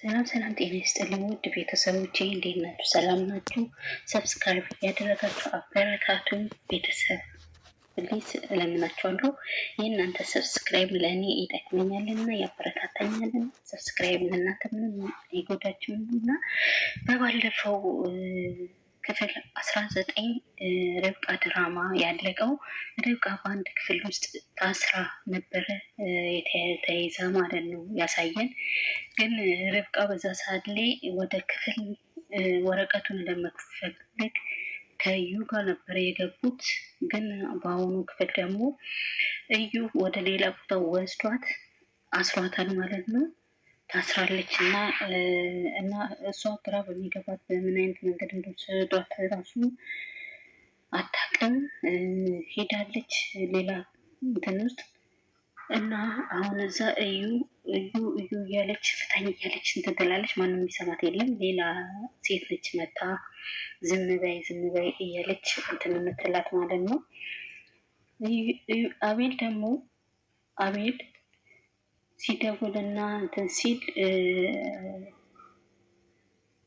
ሰላም ሰላም፣ ጤና ይስጥልኝ ውድ ቤተሰቦቼ እንዴት ናችሁ? ሰላም ናችሁ? ሰብስክራይብ ያደረጋችሁ አበረታቱኝ ቤተሰብ ፕሊዝ እለምናችኋለሁ። የእናንተ ሰብስክራይብ ለእኔ ይጠቅመኛልና ያበረታታኛልና ሰብስክራይብ ለእናንተ ምንም አይጎዳችሁም እና በባለፈው ክፍል 19 ርብቃ ድራማ ያለቀው ርብቃ በአንድ ክፍል ውስጥ ታስራ ነበረ ተይዛ ማለት ነው ያሳየን። ግን ርብቃ በዛ ሰዓት ላይ ወደ ክፍል ወረቀቱን ለመፈልግ ከእዩ ጋር ነበረ የገቡት። ግን በአሁኑ ክፍል ደግሞ እዩ ወደ ሌላ ቦታ ወስዷት አስሯታል ማለት ነው። ታስራለች እና እሷ ግራ በሚገባት በምን አይነት መንገድ እንደወሰዷት ራሱ አታውቅም። ሄዳለች ሌላ እንትን ውስጥ እና አሁን እዛ እዩ እያለች ፍታኝ እያለች እንትን ትላለች። ማንም የሚሰማት የለም። ሌላ ሴት ነች መታ ዝም በይ እያለች እንትን የምትላት ማለት ነው። አቤል ሲደውልና እንትን ሲል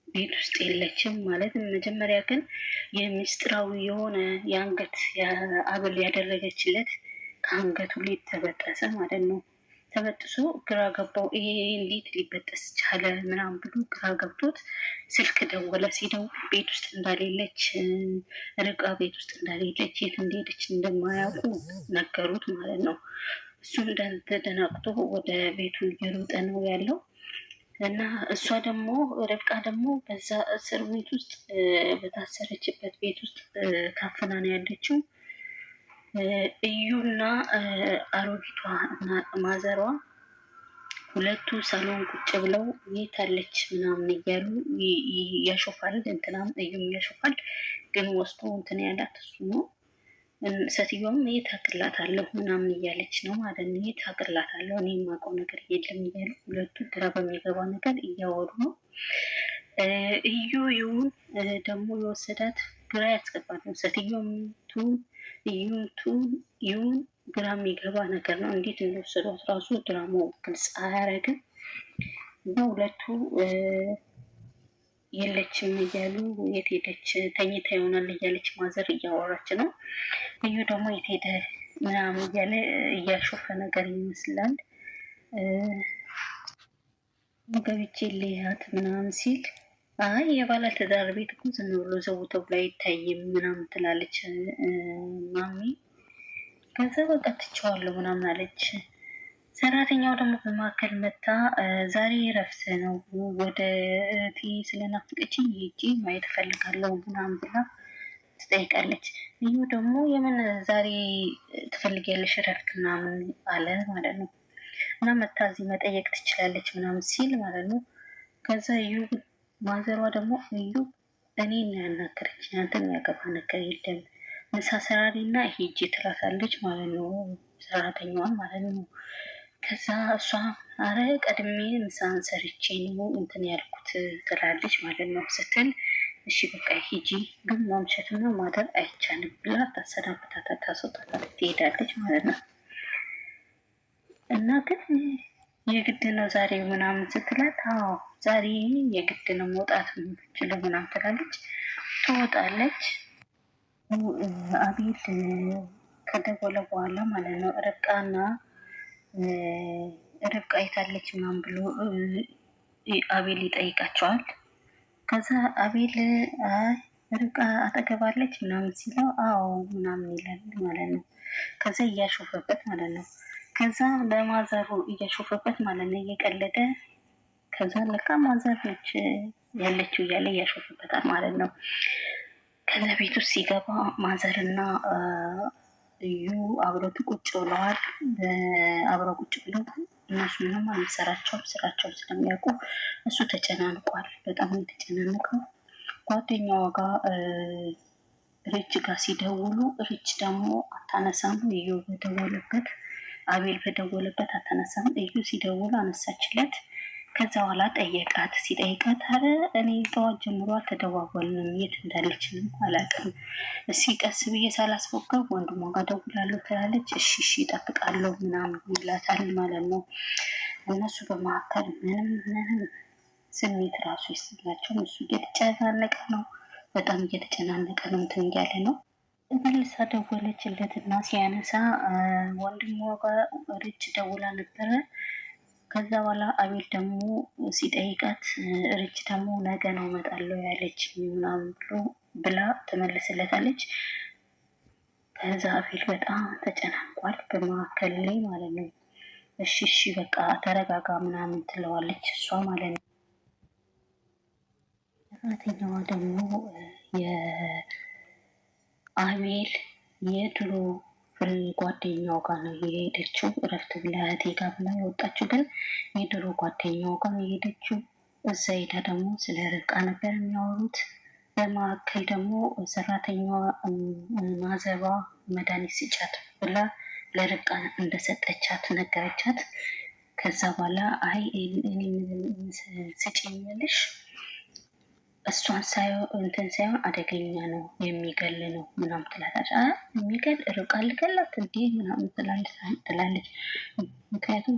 ቤት ውስጥ የለችም ማለት መጀመሪያ ግን የምስጢራዊ የሆነ የአንገት አብል ያደረገችለት ከአንገቱ ላይ ተበጠሰ ማለት ነው። ተበጥሶ ግራ ገባው። ይሄ እንዴት ሊበጠስ ቻለ ምናምን ብሎ ግራ ገብቶት ስልክ ደወለ። ሲደውል ቤት ውስጥ እንዳሌለች ርብቃ ቤት ውስጥ እንዳሌለች የት እንደሄደች እንደማያውቁ ነገሩት ማለት ነው። እሱም ተደናግጦ ወደ ቤቱ እየሮጠ ነው ያለው እና እሷ ደግሞ ርብቃ ደግሞ በዛ እስር ቤት ውስጥ በታሰረችበት ቤት ውስጥ ታፍና ነው ያለችው። እዩና አሮጊቷ ማዘሯ ሁለቱ ሳሎን ቁጭ ብለው የት አለች ምናምን እያሉ ያሾፋል። እንትናም እዩም ያሾፋል። ግን ወስዶ እንትን ያላት እሱ ነው። ሴትዮዋም የት አቅላታለሁ ምናምን እያለች ነው ማለት ነው። የት አቅላታለሁ እኔ የማውቀው ነገር የለም እያሉ ሁለቱ ግራ በሚገባ ነገር እያወሩ ነው። እዩ ይሁን ደግሞ የወሰዳት ግራ ያስገባት ነው። ሴትዮዋም ይሁን ግራ የሚገባ ነገር ነው። እንዴት እንደወሰዷት ራሱ ድራማው ግልጽ አያረግም። ሁለቱ የለችም እያሉ የት ሄደች ተኝታ ይሆናል እያለች ማዘር እያወራች ነው። እዩ ደግሞ የት ሄደ ምናምን እያለ እያሾፈ ነገር ይመስላል። ገብቼ ልያት ምናምን ሲል አይ የባለ ትዳር ቤት እኮ ዝም ብሎ ዘው ተብሎ አይታይም ምናምን ትላለች ማሚ። ከዛ በቃ ትቼዋለሁ ምናምን አለች። ሰራተኛው ደግሞ በመካከል መታ ዛሬ እረፍት ነው ወደ እህቴ ስለናፍቀችኝ ሄጄ ማየት እፈልጋለሁ ምናምን ብላ ትጠይቃለች። እዩ ደግሞ የምን ዛሬ ትፈልጊያለሽ እረፍት ምናምን አለ ማለት ነው። እና መታ እዚህ መጠየቅ ትችላለች ምናምን ሲል ማለት ነው። ከዛ እዩ ማዘሯ ደግሞ እዩ እኔን ያናገረች አንተን የሚያገባ ነገር የለም ምሳ ሰራሪና ሂጂ ትላታለች ማለት ነው። ሰራተኛዋን ማለት ነው። ከዛ እሷ አረ ቀድሜ ምሳን ሰርቼ ነው እንትን ያልኩት ትላለች ማለት ነው። ስትል እሺ በቃ ሂጂ ግን ማምሸትና ማደር አይቻልም ብላ ታሰናብታታለች፣ ታስወጣታለች፣ ትሄዳለች ማለት ነው። እና ግን የግድ ነው ዛሬ ምናምን ስትላት አዎ ዛሬ የግድ ነው መውጣት የምትችለው ምናምን ትላለች። ትወጣለች። አቤል ከደወለ በኋላ ማለት ነው ርብቃ የታለች ምናምን ብሎ አቤል ይጠይቃቸዋል። ከዛ አቤል ርብቃ አጠገባለች ምናምን ሲለው አዎ ምናምን ይላል ማለት ነው። ከዛ እያሾፈበት ማለት ነው። ከዛ ለማዘሩ እያሾፈበት ማለት ነው እየቀለደ። ከዛ ለካ ማዘር ነች ያለችው እያለ እያሾፈበታል ማለት ነው። ከዛ ቤት ውስጥ ሲገባ ማዘርና እዩ አብረው ቁጭ ብለዋል። አብረው ቁጭ ብለው እነሱ ምንም አልሰራቸውም፣ ስራቸው ስለሚያውቁ እሱ ተጨናንቋል። በጣም የተጨናነቀው ጓደኛዋ ጋር ርች ጋር ሲደውሉ ርች ደግሞ አታነሳም። እዩ በደወለበት አቤል በደወለበት አታነሳም። እዩ ሲደውሉ አነሳችለት። ከዛ በኋላ ጠየቃት። ሲጠይቃት አረ እኔ ጠዋት ጀምሮ አልተደዋወልንም የት እንዳለችንም አላውቅም፣ እስኪ ቀስ ብዬ ሳላስፎገር ወንድሟ ጋር ደውላለሁ ትላለች። እሺ እጠብቃለሁ ምናምን ይላታል ማለት ነው። እነሱ በመካከል ምንም ስሜት ራሱ ይሰማቸው። እሱ እየተጨናነቀ ነው፣ በጣም እየተጨናነቀ ነው፣ እንትን እያለ ነው። መልሳ ደወለችለት እና ሲያነሳ ወንድሟ ጋር ሪች ደውላ ነበረ። ከዛ በኋላ አቤል ደግሞ ሲጠይቃት ሪች ደግሞ ነገ ነው እመጣለሁ ያለች ምናምን ብላ ትመልስለታለች። ከዛ አቤል በጣም ተጨናንቋል በመካከል ላይ ማለት ነው። እሺ እሺ በቃ ተረጋጋ ምናምን ትለዋለች እሷ ማለት ነው። ሰራተኛዋ ደግሞ የአቤል የድሮ ጓደኛው ጋር ነው የሄደችው። እረፍት ብላ እህቴ ጋር ብላ የወጣችው ግን የድሮ ጓደኛው ጋር ነው የሄደችው። እዛ ሄዳ ደግሞ ስለ ርብቃ ነበር የሚያወሩት። በመካከል ደግሞ ሰራተኛዋ ማዘሯ መድኃኒት ስጫት ብላ ለርብቃ እንደሰጠቻት ነገረቻት። ከዛ በኋላ አይ እኔ ስጪኝ ያለሽ እሷን እንትን ሳይሆን አደገኛ ነው የሚገል ነው ምናምን ትላታለች። የሚገል ርብቃ ልገላት እንዲህ ምናምን ትላለች። ምክንያቱም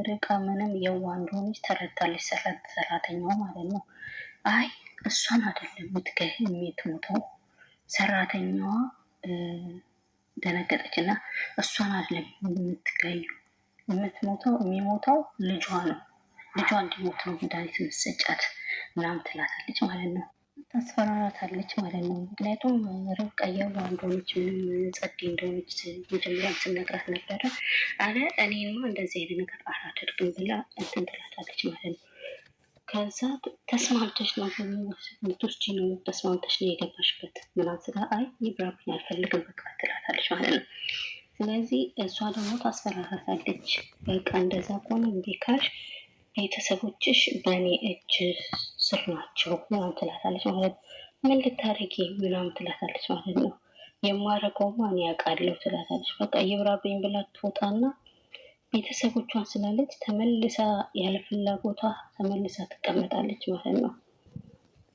ርብቃ ምንም የዋ እንደሆነች ተረድታለች፣ ሰራተኛዋ ማለት ነው። አይ እሷን አይደለም የምትሞተው ሰራተኛዋ ደነገጠች እና እሷን አይደለም የምትገዩ የምትሞተው የሚሞተው ልጇ ነው፣ ልጇ እንዲሞት ነው መድኃኒት የምትሰጫት ምናምን ትላታለች ማለት ነው። ታስፈራራታለች ማለት ነው። ምክንያቱም ርብቃ የዋህ እንደሆነች ምንም ጸዴ እንደሆነች መጀመሪያ ስነግራት ነበረ። አረ እኔማ እንደዚህ አይነት ነገር አላደርግም ብላ እንትን ትላታለች ማለት ነው። ከዛ ተስማምተሽ ነው ምቶች ነው ተስማምተሽ ነው የገባሽበት ምናምን ስላ አይ ይብራብኝ አልፈልግም በቃ ትላታለች ማለት ነው። ስለዚህ እሷ ደግሞ ታስፈራራታለች። በቃ እንደዛ ከሆነ እንዴ ካልሽ ቤተሰቦችሽ በእኔ እጅ ስር ናቸው ምናምን ትላታለች ማለት ነው። ምን ልታረጊ ምናምን ትላታለች ማለት ነው። የማረገው ማን ያውቃለሁ ትላታለች። በቃ ይብራብኝ ብላ ትወጣና ቤተሰቦቿን ስላለች ተመልሳ ያለ ፍላጎቷ ተመልሳ ትቀመጣለች ማለት ነው፣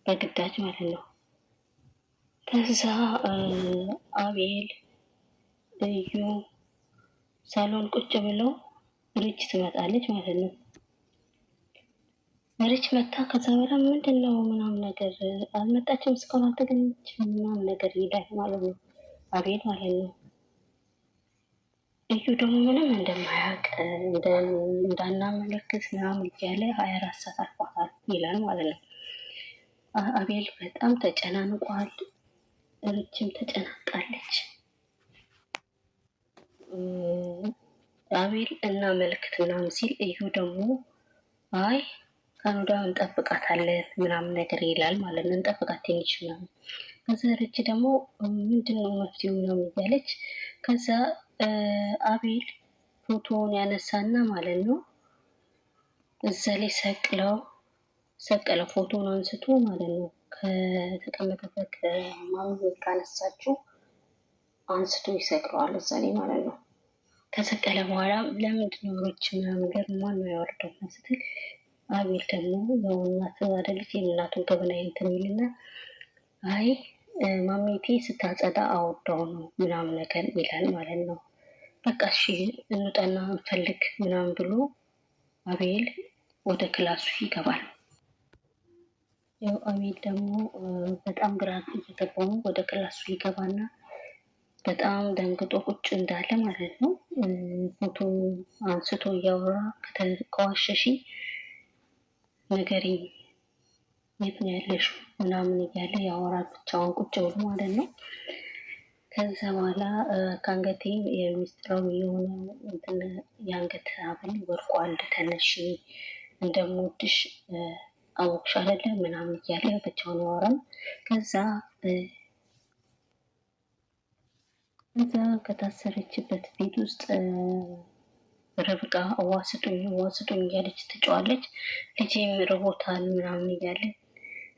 በግዳጅ ማለት ነው። ከዛ አቤል እዩ ሳሎን ቁጭ ብለው ሪች ትመጣለች ማለት ነው። ሪች መታ ከዛ በኋላ ምንድን ነው ምናምን ነገር አልመጣችም እስካሁን አልተገኘችም ምናምን ነገር ይላል ማለት ነው አቤል ማለት ነው። እዩ ደግሞ ምንም እንደማያውቅ እንዳናመለክት ምናምን እያለ 24 ሰዓት አልፏታል ይላል ማለት ነው። አቤል በጣም ተጨናንቋል፣ ሪችም ተጨናንቃለች። አቤል እናመልክት ምናምን ሲል እዩ ደግሞ አይ ከኑዳ እንጠብቃታለን ምናምን ነገር ይላል ማለት ነው። እንጠብቃት ትንሽ ምናምን። ከዛ ሪች ደግሞ ምንድነው መፍትሄው ምናምን እያለች ከዛ አቤል ፎቶውን ያነሳና ማለት ነው እዛ ላይ ሰቀለው ፎቶውን አንስቶ ማለት ነው ከተቀመጠበት ማንጎት ካነሳችው አንስቶ ይሰቅለዋል እዛ ላይ ማለት ነው። ከሰቀለ በኋላ ለምንድነው ሪች ምናምን ነገር ማን ነው ያወርደው ስትል አቤል ደግሞ ያው እናት አይደለች የእናቱን ገበና እንትን ይልና አይ ማሜቴ ስታጸዳ አወርደው ነው ምናምን ነገር ይላል ማለት ነው። በቃ እሺ እንውጣና እንፈልግ ምናምን ብሎ አቤል ወደ ክላሱ ይገባል። ያው አቤል ደግሞ በጣም ግራ እየገባው ነው። ወደ ክላሱ ይገባና በጣም ደንግጦ ቁጭ እንዳለ ማለት ነው። ፎቶ አንስቶ እያወራ ከዋሸሺ ነገሪ የት ነው ያለሽው ምናምን እያለ ያወራል ብቻውን ቁጭ ብሎ ማለት ነው። ከዛ በኋላ ከአንገቴ የሚስጥራዊ የሆነ እንትን የአንገት ሐብል ወርቋል ተነሽ እንደምወድሽ አወቅሽ አይደለ ምናምን እያለ ብቻውን ያወራል። ከዛ ከታሰረችበት ቤት ውስጥ ርብቃ ውሃ ስጡኝ እያለች ትጫዋለች። ልጄም ርቦታል ምናምን እያለ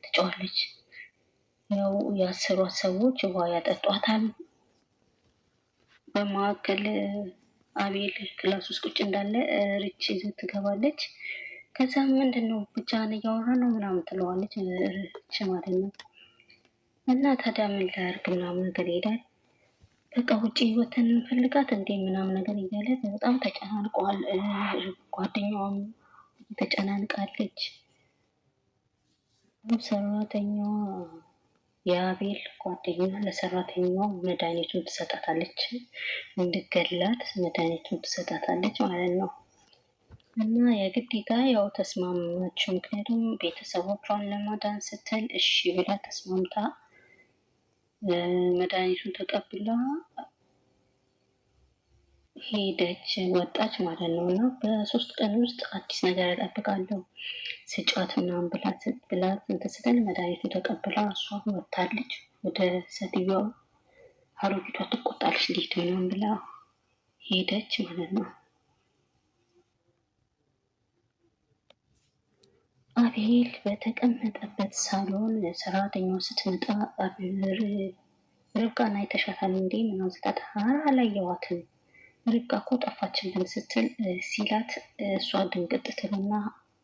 ትጫዋለች። ያው ያሰሯት ሰዎች ውሃ ያጠጧታል። በመካከል አቤል ክላስ ውስጥ ቁጭ እንዳለ ሪች ይዘት ትገባለች። ከዛ ምንድን ነው ብቻህን እያወራ ነው ምናምን ትለዋለች ሪች ማለት ነው። እና ታዲያ ምን ላድርግ ምናምን ነገር ይሄዳል። በቃ ውጭ ህይወትን እንፈልጋት እንዴ ምናምን ነገር እያለ በጣም ተጨናንቀዋል። ጓደኛዋም ተጨናንቃለች። ሰራተኛዋ የአቤል ጓደኛ ለሰራተኛዋ መድኃኒቱን ትሰጣታለች፣ እንድገላት መድኃኒቱን ትሰጣታለች ማለት ነው። እና የግዴታ ያው ተስማማች። ምክንያቱም ቤተሰቦቿን ለማዳን ስትል እሺ ብላ ተስማምታ መድኃኒቱን ተቀብላ ሄደች፣ ወጣች ማለት ነው። እና በ3 ቀን ውስጥ አዲስ ነገር እጠብቃለሁ ስጫት ምናምን ብላት እንትን ስትል መድኃኒቱ ተቀብላ እሷ ወጥታለች። ወደ ሴትዮዋ አሮጊቷ ትቆጣለች፣ እንዴት ምናምን ብላ ሄደች ማለት ነው። አቤል በተቀመጠበት ሳሎን ሰራተኛዋ ስትመጣ ርብቃን አይተሻታል እንዴ ምናምን ስላት አላየኋትም ርብቃ እኮ ጠፋችብን ስትል ሲላት እሷ ድንግጥ ትልና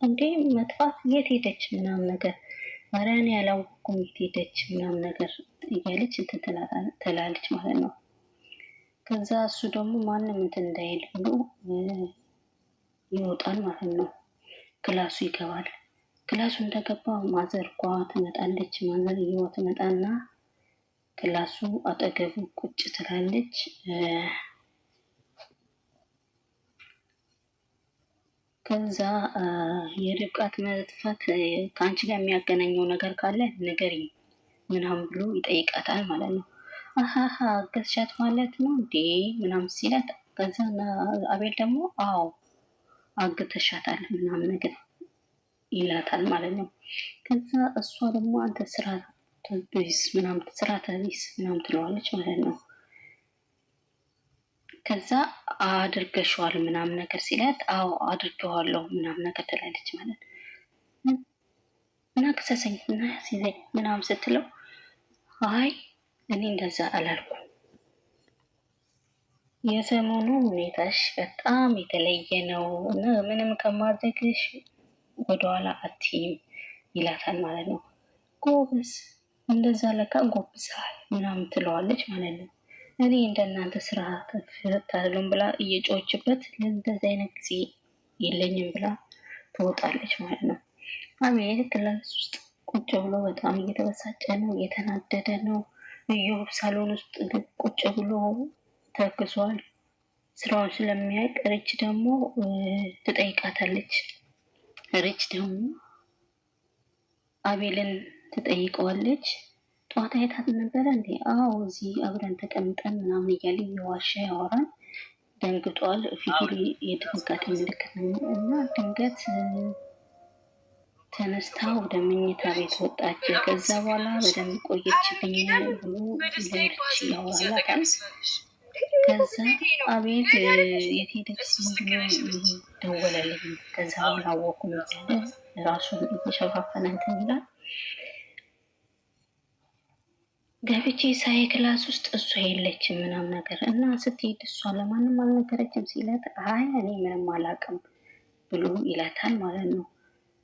እንዴ መጥፋት የት ሄደች ምናምን ነገር ኧረ እኔ ያላወኩም የት ሄደች ምናምን ነገር እያለች እንትን ትላለች ማለት ነው። ከዛ እሱ ደግሞ ማንም እንትን እንዳይል ብሎ ይወጣል ማለት ነው። ክላሱ ይገባል። ክላሱ እንደገባ ማዘርኳ ትመጣለች። ማዘርየዋ ትመጣና ክላሱ አጠገቡ ቁጭ ትላለች። ከዛ የርብቃት መጥፋት ከአንቺ ጋር የሚያገናኘው ነገር ካለ ንገሪኝ ምናምን ብሎ ይጠይቃታል ማለት ነው። አሀሀ አገዝሻት ማለት ነው እንዴ ምናምን ሲላት፣ ከዛ አቤል ደግሞ አዎ አግተሻታል ምናምን ነገር ይላታል ማለት ነው። ከዛ እሷ ደግሞ አንተ ስራ ተቢስ ምናምን ትለዋለች ማለት ነው። ከዛ አድርገሽዋል ምናምን ነገር ሲላት አዎ አድርገዋለሁ ምናምን ነገር ትላለች ማለት ነው። እና ክሰሰኝ እና ሲዘኝ ምናምን ስትለው አይ እኔ እንደዛ አላልኩም፣ የሰሞኑ ሁኔታሽ በጣም የተለየ ነው እና ምንም ከማድረግሽ ወደኋላ አትይም ይላታል ማለት ነው። ጎበዝ እንደዛ ለካ ጎብዛል ምናምን ትለዋለች ማለት ነው። እኔ እንደናንተ ስራ ተፈታለም ብላ እየጮችበት ለእንደዚህ አይነት ጊዜ የለኝም ብላ ትወጣለች ማለት ነው። አቤል ክላስ ውስጥ ቁጭ ብሎ በጣም እየተበሳጨ ነው፣ እየተናደደ ነው። እዮብ ሳሎን ውስጥ ቁጭ ብሎ ተክዟል። ስራውን ስለሚያውቅ ሪች ደግሞ ትጠይቃታለች። ሪች ደግሞ አቤልን ትጠይቀዋለች። ጠዋት አይታት ነበረ እንዴ? አዎ እዚህ አብረን ተቀምጠን ምናምን እያለ እየዋሸ ያወራል። ደንግጧል። ፊቱ የድንጋጤ ምልክት ነው እና ድንገት ተነስታ ወደ መኝታ ቤት ወጣች። ከዛ በኋላ በደንብ ቆየችብኝ ብሎ ለሪች ያወራላታል። ከዛ አቤት የት ሄደች ብሎ ደወለልኝ። ከዛ በኋላ አወኩም እያለ ራሱን እየሸፋፈነ እንትን ይላል። ገብቼ ሳይ ክላስ ውስጥ እሷ የለችም ምናምን ነገር እና ስትሄድ እሷ ለማንም አልነገረችም ሲለት አይ እኔ ምንም አላውቅም ብሎ ይላታል ማለት ነው።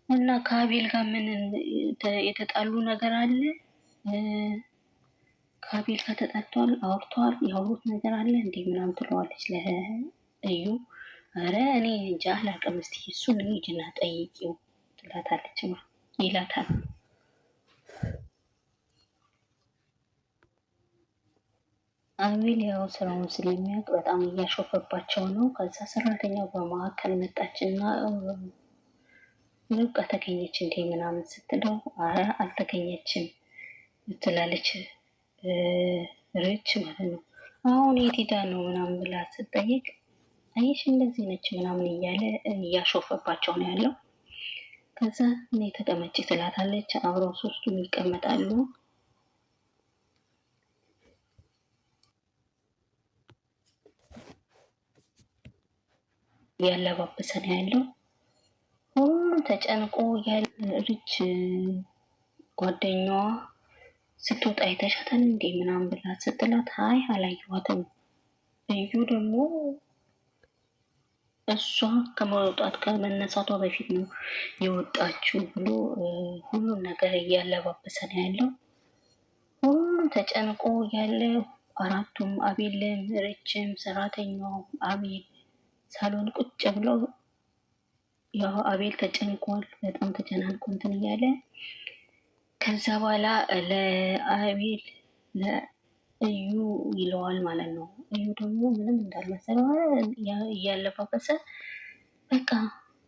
እና ከአቤል ጋር ምን የተጣሉ ነገር አለ? ከአቤል ጋር ተጣልተዋል፣ አውርተዋል፣ ያወሩት ነገር አለ እንዴ ምናምን ትለዋለች ለእዩ። አረ እኔ እንጃ አላውቅም፣ እስኪ እሱን ሂጂና ጠይቂው ትላታለች ይላታል። አቤል ያው ስራውን ስለሚያውቅ በጣም እያሾፈባቸው ነው። ከዛ ሰራተኛው በመካከል መጣችና ርብቃ ተገኘች እንዴ ምናምን ስትለው አረ አልተገኘችም ትላለች ርች ማለት ነው። አሁን የት ሄዳ ነው ምናምን ብላ ስትጠይቅ አየሽ እንደዚህ ነች ምናምን እያለ እያሾፈባቸው ነው ያለው። ከዛ እኔ ተቀመጭ ትላታለች። አብረው ሶስቱም ይቀመጣሉ። ያለባበሰ ነው ያለው። ሁሉም ተጨንቆ ያለች ጓደኛዋ ስትወጣ አይተሻታል እንዴ ምናምን ብላ ስትላት አይ አላየኋትም። እዩ ደግሞ እሷ ከመውጣት ከመነሳቷ በፊት ነው የወጣችው ብሎ ሁሉም ነገር እያለባበሰ ነው ያለው። ሁሉም ተጨንቆ ያለ አራቱም አቤልም፣ ርችም፣ ሰራተኛው አቤል ሳሎን ቁጭ ብለው ያው አቤል ተጨንቋል። በጣም ተጨናንቆ እንትን እያለ ከዛ በኋላ ለአቤል ለእዩ ይለዋል ማለት ነው። እዩ ደግሞ ምንም እንዳልመሰለ እያለባበሰ በቃ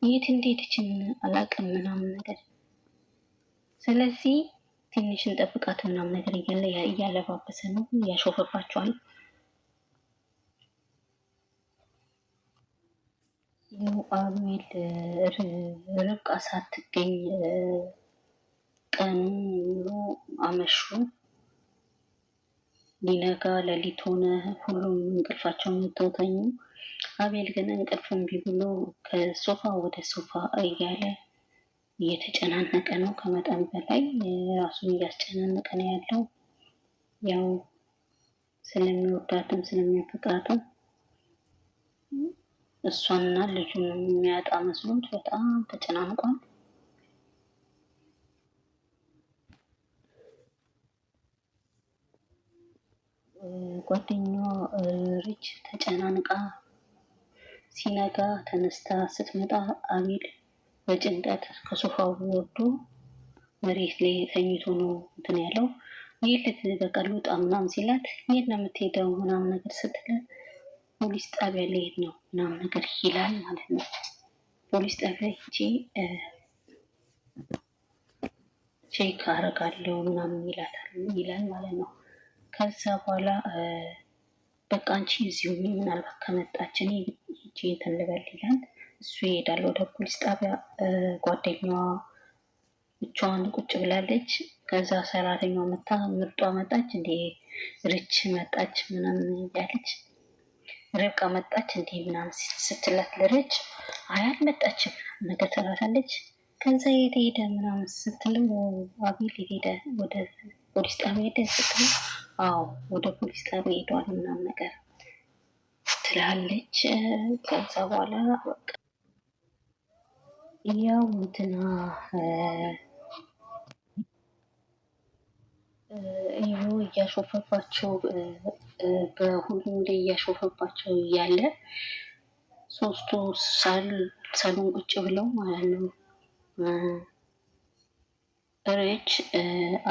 የት እንዴትችን አላቅም ምናምን ነገር ስለዚህ ትንሽ እንጠብቃት ምናምን ነገር እያለ እያለባበሰ ነው፣ ያሾፈባቸዋል። አቤል ርብቃ ሳትገኝ ቀኑ ሙሉ አመሹ። ሊነጋ ሌሊት ሆነ። ሁሉም እንቅልፋቸውን ተውተኙ። አቤል ግን እንቅልፍ እምቢ ብሎ ከሶፋ ወደ ሶፋ እያለ እየተጨናነቀ ነው። ከመጠን በላይ ራሱን እያስጨናነቀ ነው ያለው። ያው ስለሚወዳትም ስለሚያፈቅራትም እሷንና ልጁን የሚያጣ መስሎት በጣም ተጨናንቋል። ጓደኛዋ ሪች ተጨናንቃ ሲነጋ ተነስታ ስትመጣ አቤል በጭንቀት ከሶፋው ወርዶ መሬት ላይ ተኝቶ ነው እንትን ያለው። ይልት በቃ ልውጣ ምናምን ሲላት የት ነው የምትሄደው ምናምን ነገር ስትላት ፖሊስ ጣቢያ ልሄድ ነው ምናምን ነገር ይላል ማለት ነው። ፖሊስ ጣቢያ ሂጂ ቼክ አረጋለሁ ምናምን ይላል ማለት ነው። ከዛ በኋላ በቃ አንቺ እዚሁ ምናልባት ከመጣች እኔ ሂጂ እንትን ልበል ይላል። እሱ ይሄዳል ወደ ፖሊስ ጣቢያ። ጓደኛዋ ብቻዋን ቁጭ ብላለች። ከዛ ሰራተኛዋ መጣ፣ ምርጧ መጣች፣ እንዴ ርች መጣች ምናምን እያለች ርብቃ መጣች እንዴ ምናምን ስትላት ለርች አይ አልመጣችም ነገር ትላታለች። ከዛ የት ሄደ ምናምን ስትለው አቤል ሄደ ወደ ፖሊስ ጣቢያ ሄደ ስትለው አዎ ወደ ፖሊስ ጣቢያ ሄዷል ምናምን ነገር ትላለች። ከዛ በኋላ ያው እንትና እዩ እያሾፈባቸው በሁሉም ላይ እያሾፈባቸው እያለ ሶስቱ ሳሎን ቁጭ ብለው ማለት ነው። ሪች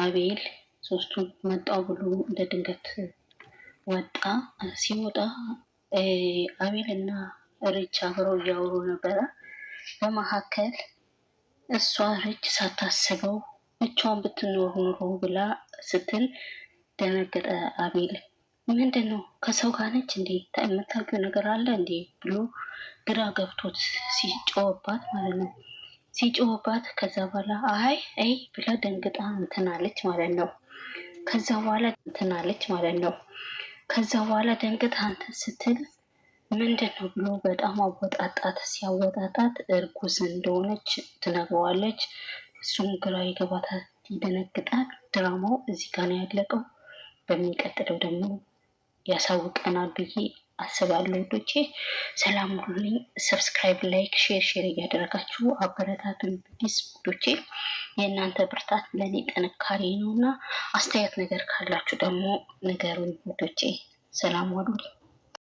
አቤል ሶስቱ መጣው ብሎ እንደ ድንገት ወጣ። ሲወጣ አቤል እና ሪች አብረው እያወሩ ነበረ። በመካከል እሷ ሪች ሳታስበው ብቻዋን ብትኖር ኑሮ ብላ ስትል ደነገጠ አቤል። ምንድን ነው ከሰው ጋር ነች እንዴ የምታውቂው ነገር አለ እንዴ ብሎ ግራ ገብቶት ሲጮህባት ማለት ነው። ሲጮህባት ከዛ በኋላ አይ ብላ ደንግጣ እንትናለች ማለት ነው። ከዛ በኋላ ደንግጣ እንትን ስትል ምንድን ነው ብሎ በጣም አወጣጣት። ሲያወጣጣት እርጉዝ እንደሆነች ትነግረዋለች። እሱም ግራ ይገባታል፣ ይደነግጣል። ድራማው እዚህ ጋር ነው ያለቀው። በሚቀጥለው ደግሞ ያሳውቀናል ብዬ አስባለሁ። ውዶቼ ሰላም ሁሉኝ። ሰብስክራይብ፣ ላይክ፣ ሼር እያደረጋችሁ አበረታቱኝ ፕሊዝ ውዶቼ። የእናንተ ብርታት ለእኔ ጥንካሬ ነው እና አስተያየት ነገር ካላችሁ ደግሞ ንገሩኝ ውዶቼ። ሰላም ዋሉልኝ።